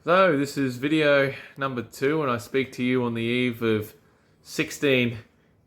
So this is video number 2 and I speak to you on the eve of 16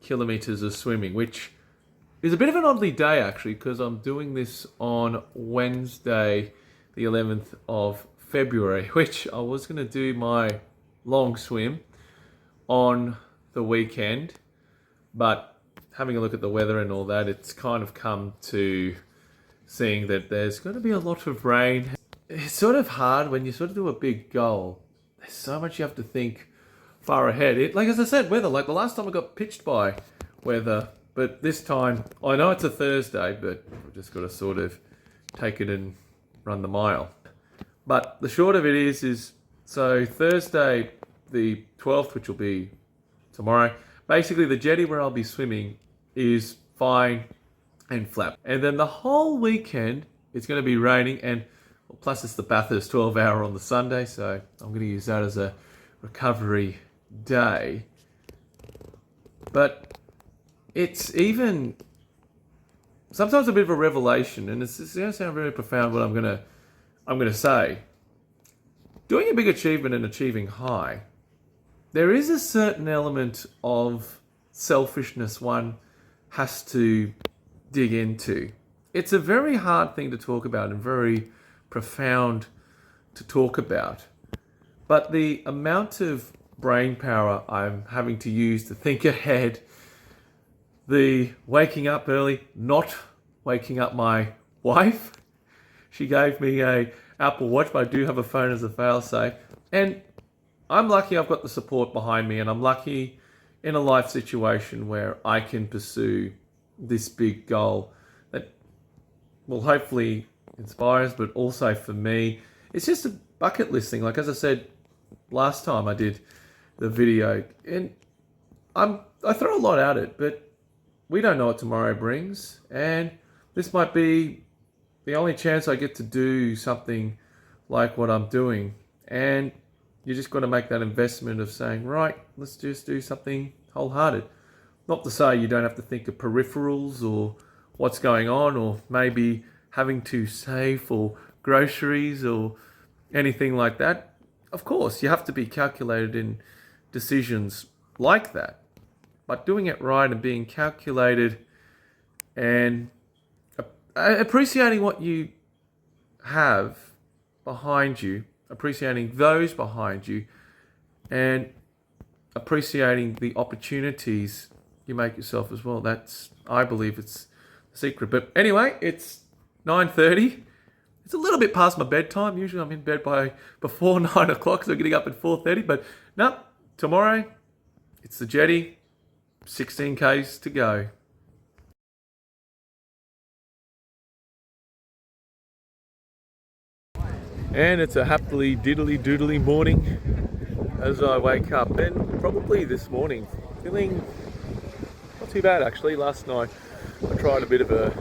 kilometers of swimming, which is a bit of an oddly day actually because I'm doing this on Wednesday the 11th of February, which I was going to do my long swim on the weekend, but having a look at the weather and all that, it's kind of come to seeing that there's going to be a lot of rain. It's sort of hard when you sort of do a big goal. There's so much you have to think far ahead. Like as I said, weather. Like the last time I got pitched by weather, but this time I know it's a Thursday, but we've just got to sort of take it and run the mile. But the short of it is so Thursday the 12th, which will be tomorrow. Basically, the jetty where I'll be swimming is fine and flat, and then the whole weekend it's going to be raining and. Plus it's the Bathurst 12-hour on the Sunday, so I'm going to use that as a recovery day. But it's even sometimes a bit of a revelation, and it's going to sound very profound what I'm going to say. Doing a big achievement and achieving high, there is a certain element of selfishness one has to dig into. It's a very hard thing to talk about and very profound to talk about, but the amount of brain power I'm having to use to think ahead, the waking up early, not waking up my wife. She gave me a Apple Watch, but I do have a phone as a failsafe, and I'm lucky I've got the support behind me, and I'm lucky in a life situation where I can pursue this big goal that will hopefully inspires, but also for me, it's just a bucket list thing. Like as I said last time I did the video, and I throw a lot at it, but we don't know what tomorrow brings, and this might be the only chance I get to do something like what I'm doing. And you just got to make that investment of saying, right, let's just do something wholehearted. Not to say you don't have to think of peripherals or what's going on, or maybe having to save for groceries or anything like that. Of course, you have to be calculated in decisions like that. But doing it right and being calculated and appreciating what you have behind you, appreciating those behind you, and appreciating the opportunities you make yourself as well. That's, I believe, it's the secret. But anyway, it's 9:30. It's a little bit past my bedtime. Usually I'm in bed before 9 o'clock, so I'm getting up at 4:30. But no, tomorrow it's the jetty, 16 Ks to go. And it's a happily diddly doodly morning as I wake up. And probably this morning, feeling not too bad actually. Last night I tried a bit of a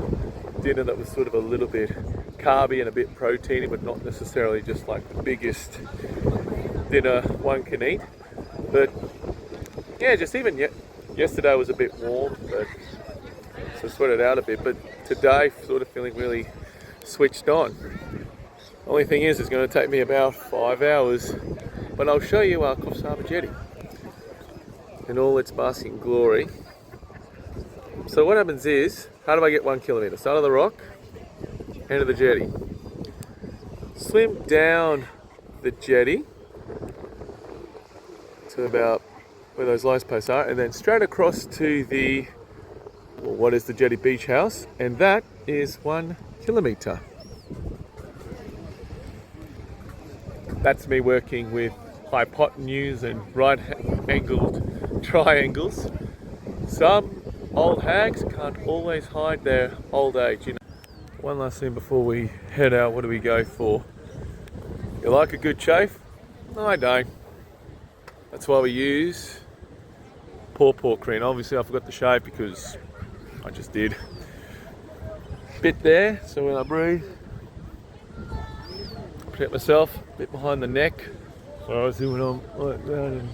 dinner that was sort of a little bit carby and a bit proteiny, but not necessarily just like the biggest dinner one can eat. But yeah, just even yesterday was a bit warm, but so sweated out a bit. But today, sort of feeling really switched on. Only thing is, it's going to take me about 5 hours, but I'll show you our Coffs Harbour Jetty in all its basking glory. So what happens is, how do I get 1 kilometre? Start of the rock, end of the jetty. Swim down the jetty to about where those lights posts are, and then straight across to the, well, what is the jetty beach house, and that is 1 kilometre. That's me working with hypotenuse and right-angled triangles. Some old hags can't always hide their old age, you know. One last thing before we head out, what do we go for? You like a good chafe? No, I don't. That's why we use paw cream. Obviously I forgot to shave because I just did. Bit there, so when I breathe, protect myself, bit behind the neck. So obviously when I'm like that and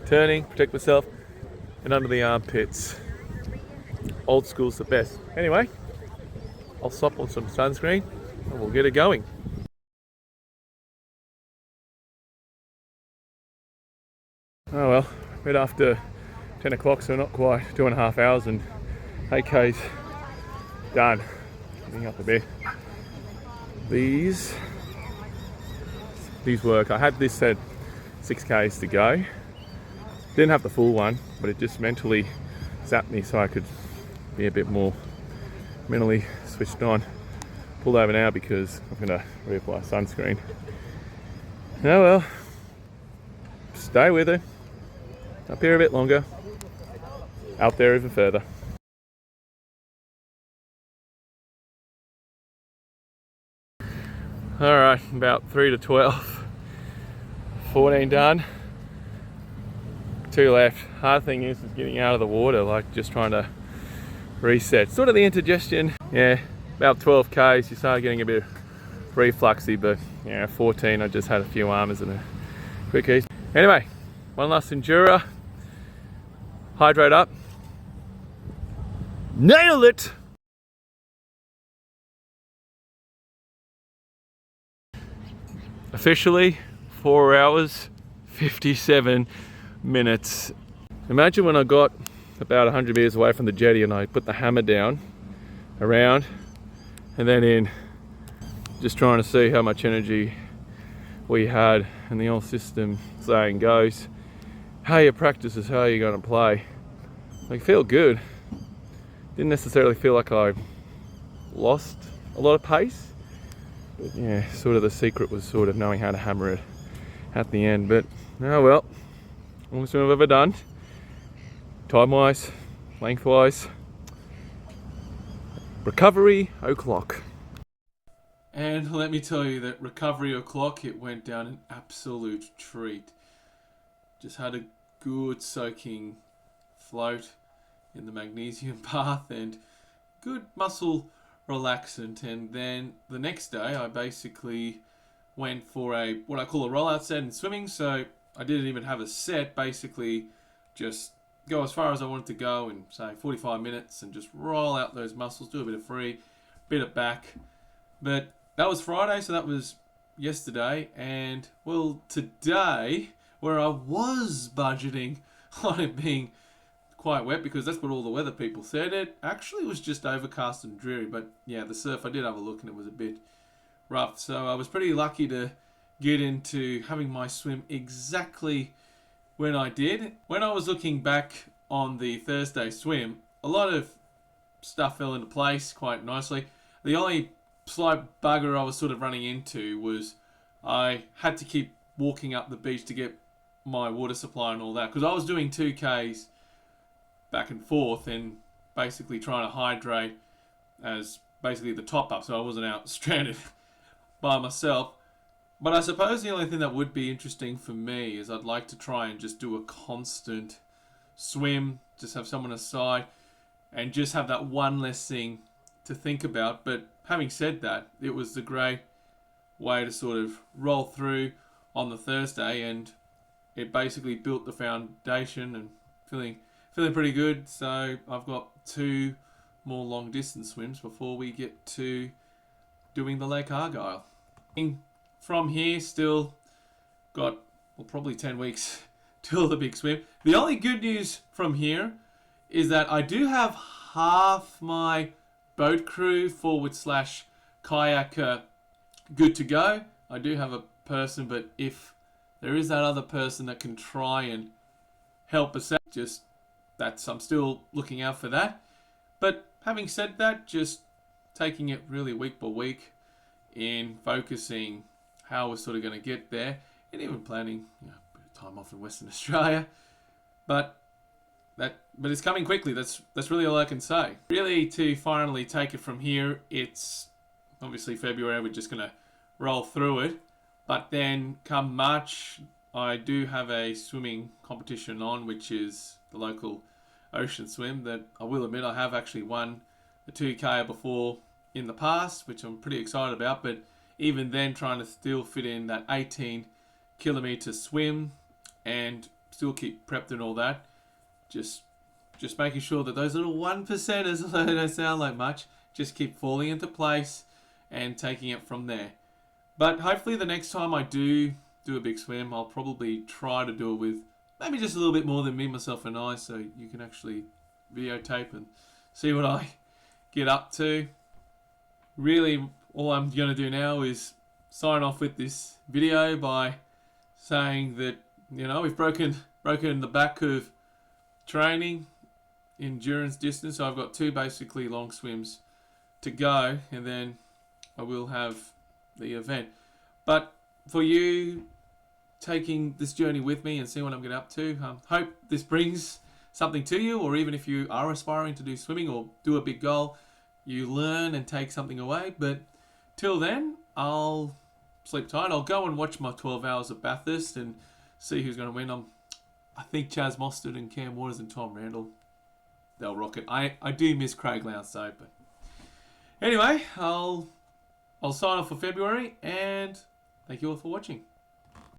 turning, protect myself, and under the armpits. Old school's the best. Anyway, I'll stop on some sunscreen and we'll get it going. Oh well, a bit after 10 o'clock, so not quite 2.5 hours, and 8K's done. Getting up a bit. These work. I had this at 6K's to go. Didn't have the full one, but it just mentally zapped me so I could be a bit more mentally switched on. Pulled over now because I'm gonna reapply sunscreen. Oh well, stay with it. Up here a bit longer, out there even further. Alright, about 3 to 12. 14 done. 2 left. Hard thing is getting out of the water, like just trying to reset. Sort of the indigestion. Yeah, about 12Ks, you start getting a bit refluxy, but yeah, 14, I just had a few armors and a quick ease. Anyway, one last endura. Hydrate up. Nail it! Officially 4 hours 57 minutes. Imagine when I got about 100 meters away from the jetty and I put the hammer down, around, and then in, just trying to see how much energy we had, and the old system saying goes, how your practice is how you're going to play. I feel good. Didn't necessarily feel like I lost a lot of pace. But yeah, sort of the secret was sort of knowing how to hammer it at the end. But oh well, almost what I've ever done. Time-wise, lengthwise, recovery o'clock. And let me tell you that recovery o'clock, it went down an absolute treat. Just had a good soaking float in the magnesium bath and good muscle relaxant. And then the next day I basically went for what I call a rollout set in swimming. So I didn't even have a set, basically just go as far as I wanted to go in, say, 45 minutes and just roll out those muscles, do a bit of free, bit of back. But that was Friday, so that was yesterday. And well, today, where I was budgeting on it being quite wet, because that's what all the weather people said, it actually was just overcast and dreary. But yeah, the surf, I did have a look and it was a bit rough. So I was pretty lucky to get into having my swim exactly when I did. When I was looking back on the Thursday swim, a lot of stuff fell into place quite nicely. The only slight bugger I was sort of running into was I had to keep walking up the beach to get my water supply and all that, because I was doing 2Ks back and forth and basically trying to hydrate as basically the top up, so I wasn't out stranded by myself. But I suppose the only thing that would be interesting for me is I'd like to try and just do a constant swim, just have someone aside and just have that one less thing to think about. But having said that, it was a great way to sort of roll through on the Thursday, and it basically built the foundation and feeling pretty good. So I've got 2 more long distance swims before we get to doing the Lake Argyle. From here, still got probably 10 weeks till the big swim. The only good news from here is that I do have half my boat crew / kayaker good to go. I do have a person, but if there is that other person that can try and help us out, I'm still looking out for that. But having said that, just taking it really week by week in focusing how we're sort of going to get there, and even planning, a bit of time off in Western Australia. But it's coming quickly. That's really all I can say. Really, to finally take it from here, it's obviously February. We're just going to roll through it. But then come March, I do have a swimming competition on, which is the local ocean swim that I will admit I have actually won a 2K before in the past, which I'm pretty excited about. But even then, trying to still fit in that 18 kilometer swim and still keep prepped and all that, just making sure that those little 1%ers, although they don't sound like much, just keep falling into place and taking it from there. But hopefully the next time I do a big swim, I'll probably try to do it with maybe just a little bit more than me, myself, and I, so you can actually videotape and see what I get up to. Really, all I'm going to do now is sign off with this video by saying that, we've broken the back of training, endurance distance. So I've got 2 basically long swims to go, and then I will have the event. But for you taking this journey with me and seeing what I'm getting up to, hope this brings something to you, or even if you are aspiring to do swimming or do a big goal, you learn and take something away. But till then, I'll sleep tight. I'll go and watch my 12 hours of Bathurst and see who's going to win. I think Chaz Mostert and Cam Waters and Tom Randall, they'll rock it. I do miss Craig Lowndes though. But anyway, I'll sign off for February, and thank you all for watching.